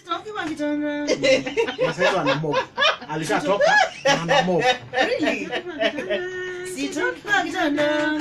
talking about kitanda. Really? Si talking about kitanda.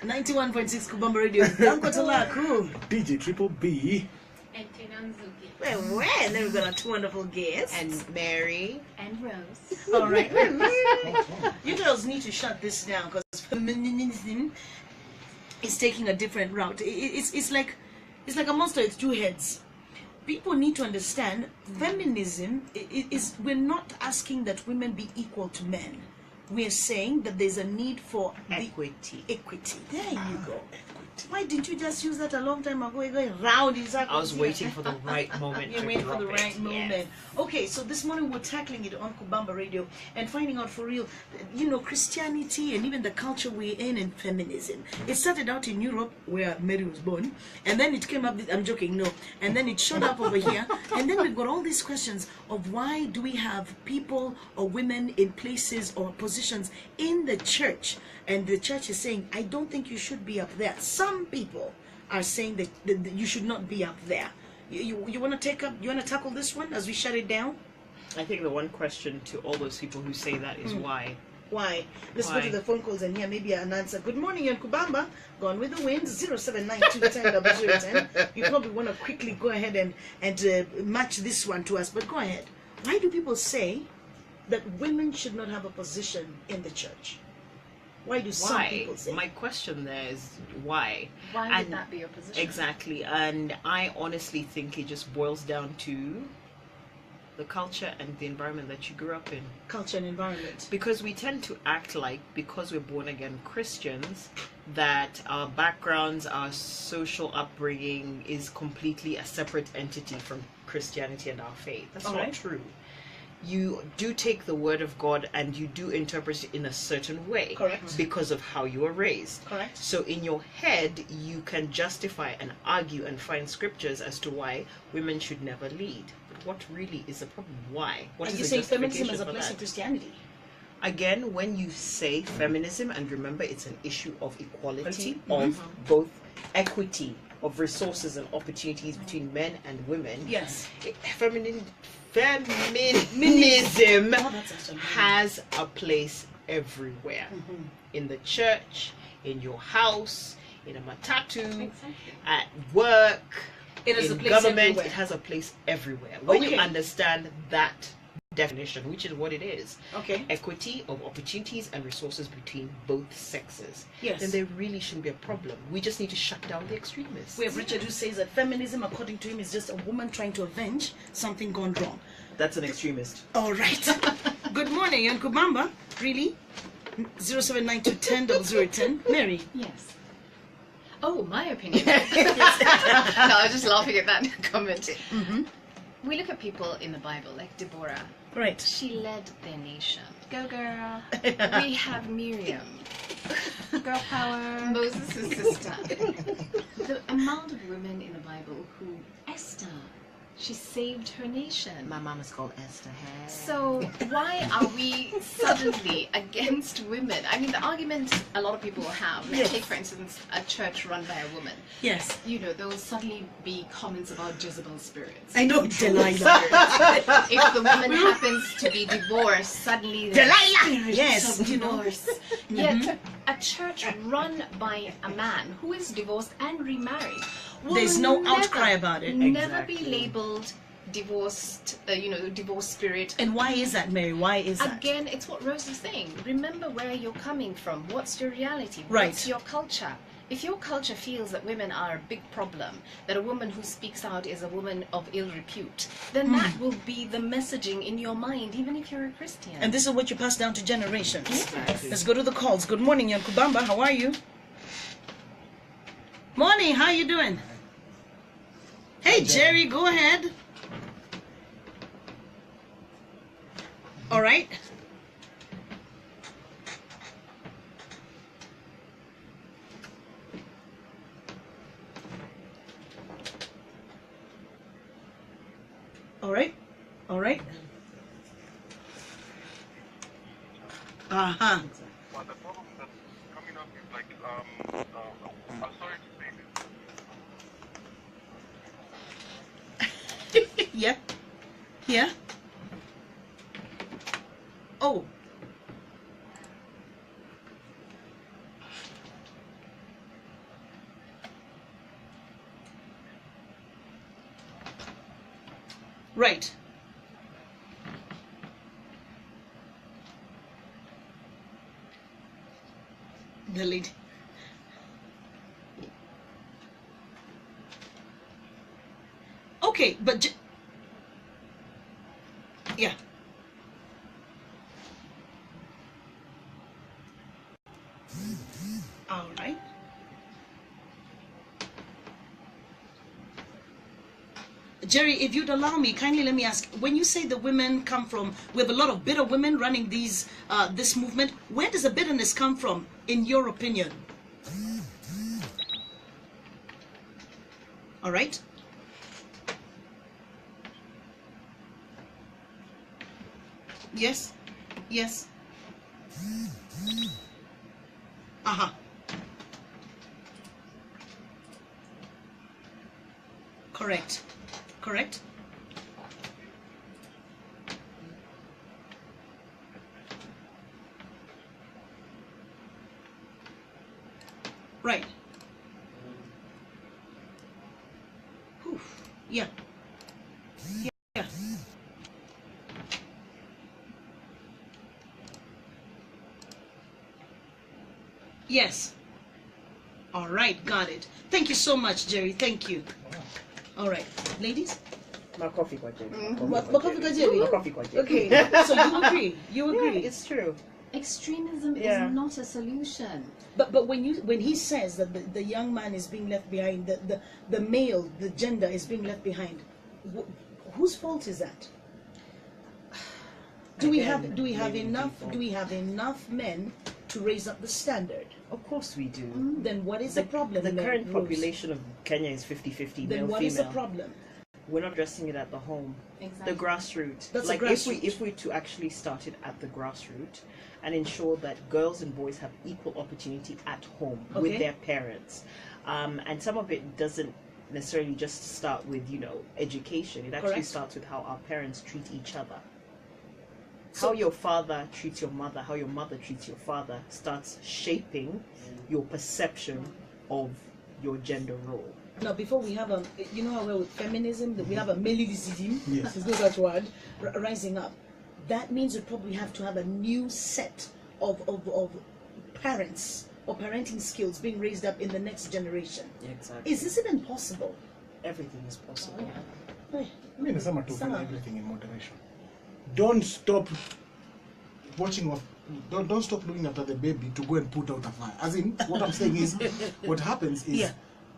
91.6 Kubamba Radio. Danko Talaku. DJ Triple B. And Tinanzuki. Well, then we've got our two wonderful guests. And Mary. And Rose. All right. You girls need to shut this down because feminism is taking a different route. It's like a monster with two heads. People need to understand feminism is we're not asking that women be equal to men. We're saying that there's a need for Equity. Equity. There you go. Why didn't you just use that a long time ago? You're going round in circles. I was waiting for the right moment. You're waiting for the right moment. Yes. Okay, so this morning we're tackling it on Kubamba Radio and finding out for real, Christianity and even the culture we're in feminism. It started out in Europe where Mary was born, and then it came up, I'm joking, no, and then it showed up over here, and then we've got all these questions of why do we have people or women in places or positions in the church, and the church is saying, I don't think you should be up there. Some people are saying that you should not be up there. You want to tackle this one as we shut it down? I think the one question to all those people who say that is why. Why? Let's go to the phone calls and hear maybe an answer. Good morning, you're Kubamba. Gone with the wind. 0792100010. You probably want to quickly go ahead and match this one to us, but go ahead. Why do people say that women should not have a position in the church? Why do some people say? My question there is why? Why would that be your position? Exactly. And I honestly think it just boils down to the culture and the environment that you grew up in. Culture and environment. Because we tend to act like, because we're born again Christians, that our backgrounds, our social upbringing is completely a separate entity from Christianity and our faith. That's not true. You do take the word of God and you do interpret it in a certain way. Correct. Because of how you were raised. Correct. So in your head, you can justify and argue and find scriptures as to why women should never lead. But what really is the problem? Why? What and is you the say feminism is a justification for place that? of Christianity. Again, when you say feminism, and remember it's an issue of equality, Mm-hmm. of both equity of resources and opportunities between men and women. Yes. Feminism has a place everywhere. In the church, in your house, in a matatu, at work, It has in a place government. everywhere. It has a place everywhere. When you understand that definition, which is what it is, equity of opportunities and resources between both sexes, then there really shouldn't be a problem. We just need to shut down the extremists. We have Richard who says that feminism, according to him, is just a woman trying to avenge something gone wrong. That's an extremist. All right. Good morning, you're Kubamba. Really? 0792100010. Mary. Yes. Oh, my opinion. No, I was just laughing at that comment. We look at people in the Bible, like Deborah. Right. She led their nation. Go, girl. We have Miriam. Girl power. Moses' sister. The amount of women in the Bible who... Esther. She saved her nation. My mom is called Esther. Hey. So why are we suddenly against women? I mean, the argument a lot of people will have, let's take for instance a church run by a woman. Yes. There will suddenly be comments about Jezebel spirits. I know. Delilah. If the woman happens to be divorced, suddenly Delilah. Yes. Divorce. Yet a church run by a man who is divorced and remarried. There's no outcry about it. Never be labeled divorced, divorce spirit. And why is that, Mary? Why is that? Again, it's what Rose is saying. Remember where you're coming from. What's your reality? Right. What's your culture? If your culture feels that women are a big problem, that a woman who speaks out is a woman of ill repute, then that will be the messaging in your mind, even if you're a Christian. And this is what you pass down to generations. Exactly. Let's go to the calls. Good morning, you're Kubamba. How are you? Morning. How you doing? Hey, Jerry, go ahead. All right. All right. All right. But the problem that coming up is like, I'm sorry to say this. Yeah. Yeah. Oh. Right. The lead. Okay, but yeah. All right. Jerry, if you'd allow me, kindly let me ask, when you say the women come from, we have a lot of bitter women running these this movement, where does the bitterness come from, in your opinion? All right. Yes. Yes. Uh-huh. Correct. Correct. Right. Whew. Yeah. Yeah. Yes. All right, got it. Thank you so much, Jerry. Thank you. All right, ladies. My coffee kwa Jerry. Okay, so you agree? You agree? Yeah, it's true. Extremism Yeah. is not a solution. But when he says that the young man is being left behind, the male, the gender is being left behind, whose fault is that? Do we have enough men to raise up the standard? Of course we do. Then what is the problem? The current Rose? population of Kenya is 50-50 Then male what female. is the problem? We're not addressing it at the home. Exactly. The grassroots. That's like the grassroots. if we to actually start it at the grassroots and ensure that girls and boys have equal opportunity at home with Okay. their parents. And some of it doesn't necessarily just start with, education. It actually Correct. starts with how our parents treat each other. So- How your father treats your mother, how your mother treats your father starts shaping your perception of your gender role. Now, before we have you know how well with feminism, that we have a male-ism, Yes. there's no such word, rising up. That means we probably have to have a new set of parents or parenting skills being raised up in the next generation. Exactly. Is this even possible? Everything is possible. Hey, Mi nasema tu Sawa. fanya everything in moderation. Don't stop watching of. Don't stop looking after the baby to go and put out a fire. As in, what I'm saying is, what happens is, Yeah.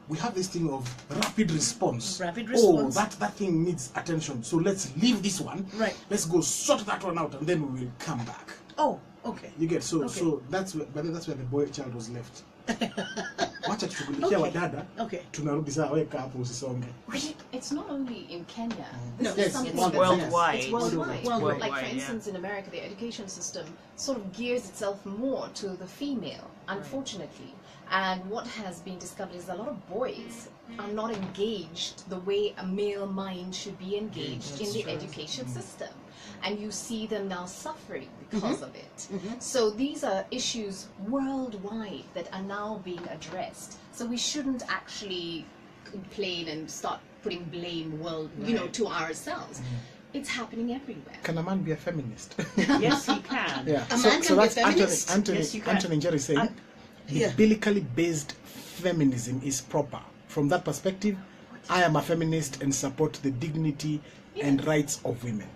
we have this thing of rapid response. Rapid response. Oh, that thing needs attention. So let's leave this one. Right. Let's go sort that one out, and then we will come back. Oh, okay. You get so Okay. so that's where the boy child was left. Wacha tushughulikia Okay. wadada. Okay. Tunarudi saa weka hapo usisonge. It's not only in Kenya. No, This is yes, something it's that's- worldwide. It's worldwide. Worldwide. Like, for Yeah. instance, in America, the education system sort of gears itself more to the female, unfortunately. And what has been discovered is a lot of boys are not engaged the way a male mind should be engaged in the education system. And you see them now suffering because of it. So these are issues worldwide that are now being addressed. So we shouldn't actually complain and start putting blame to ourselves. It's happening everywhere. Can a man be a feminist? Yes, he can. Yeah. A man can be a feminist? Yes, you can. Anthony Jerry saying Yeah. biblically based feminism is proper. From that perspective, I am a feminist and support the dignity and rights of women.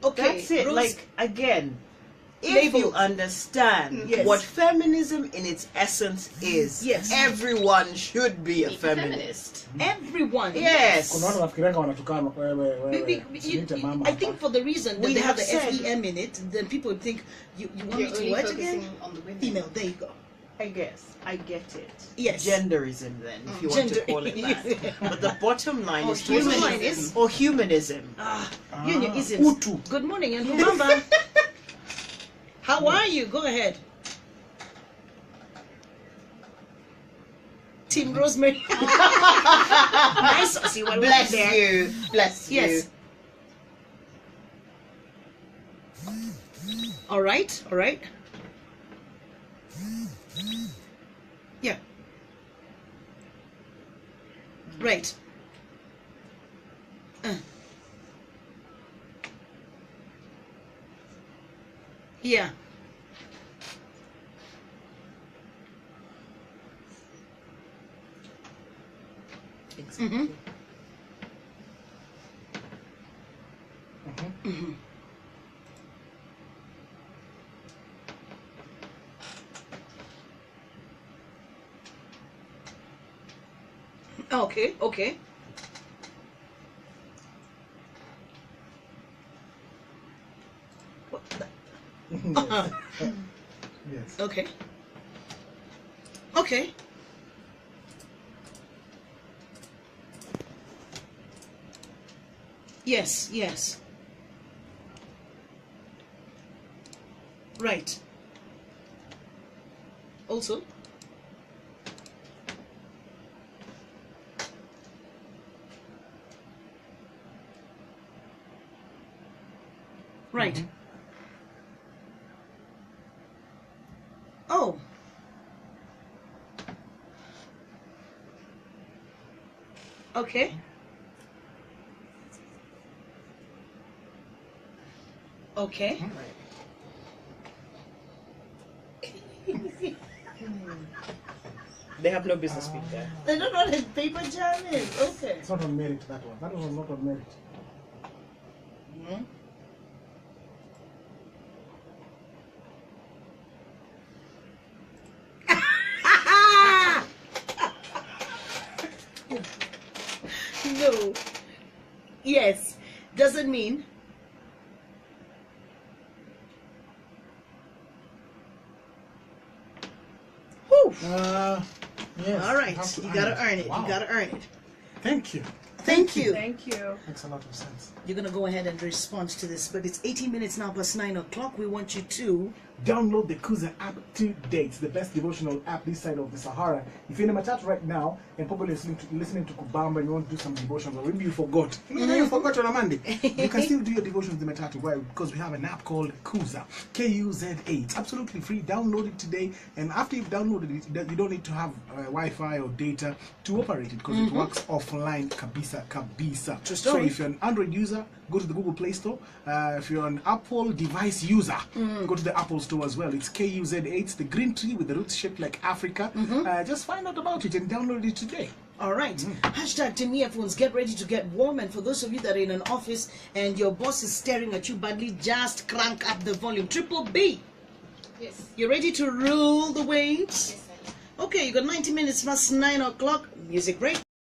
Okay. That's it. Rose, Like, again, if Labels. you understand Yes. what feminism in its essence is, Yes. everyone should be a Be a feminist. everyone. Yes. Kuna watu wanafikirianga wanatukana You- I think for the reason that We they have the have said- FEM in it, then people would think you want me You're to only what focusing again? on the women. Female. There you go. I guess. I get it. Yes. Genderism, then, if you want to Gender- call it that. But the bottom line Or is to humanism. realize- or humanism. You and your isms. Utu. Good morning, and Kubamba. How are you? Go ahead. Team Rosemary. Nice. See what Bless there. you. Bless you. Yes. All right. All right. Yeah. Right. Yeah. Exactly. Okay. Okay. What the- Yes. Okay. Okay. Yes, yes. Right. Also. Right. Oh. Okay. Okay. They have no business being there. They don't know what paper jam is. Okay. It's not on merit, that one. That one was not on merit. Mhm. No. Yes. Doesn't mean. Whew. Yes. All right. have to You gotta it. earn it. Wow. You gotta earn it. Thank you. Thank you. Thank you. Makes a lot of sense. You're gonna go ahead and respond to this, but it's 18 minutes now past 9 o'clock. We want you to. Download the Kuza app today. It's the best devotional app this side of the Sahara. If you're in a chat right now and probably listening to Kubamba and you want to do some devotions, or maybe you forgot. Maybe you forgot on a Monday. You can still do your devotions in the Matatu. Why? Because we have an app called Kuza. Kuza. It's absolutely free. Download it today. And after you've downloaded it, you don't need to have Wi-Fi or data to operate it because it works offline. Kabisa. True So story. if you're an Android user, go to the Google Play Store. If you're an Apple device user, go to the Apple Store as well. It's KUZ8. It's the green tree with the roots shaped like Africa. Just find out about it and download it today. All right. Hashtag Team Earphones. Get ready to get warm. And for those of you that are in an office and your boss is staring at you badly, just crank up the volume. Triple B. Yes. You ready to rule the waves? Yes, I am. Okay, you got 90 minutes past 9 o'clock. Music break.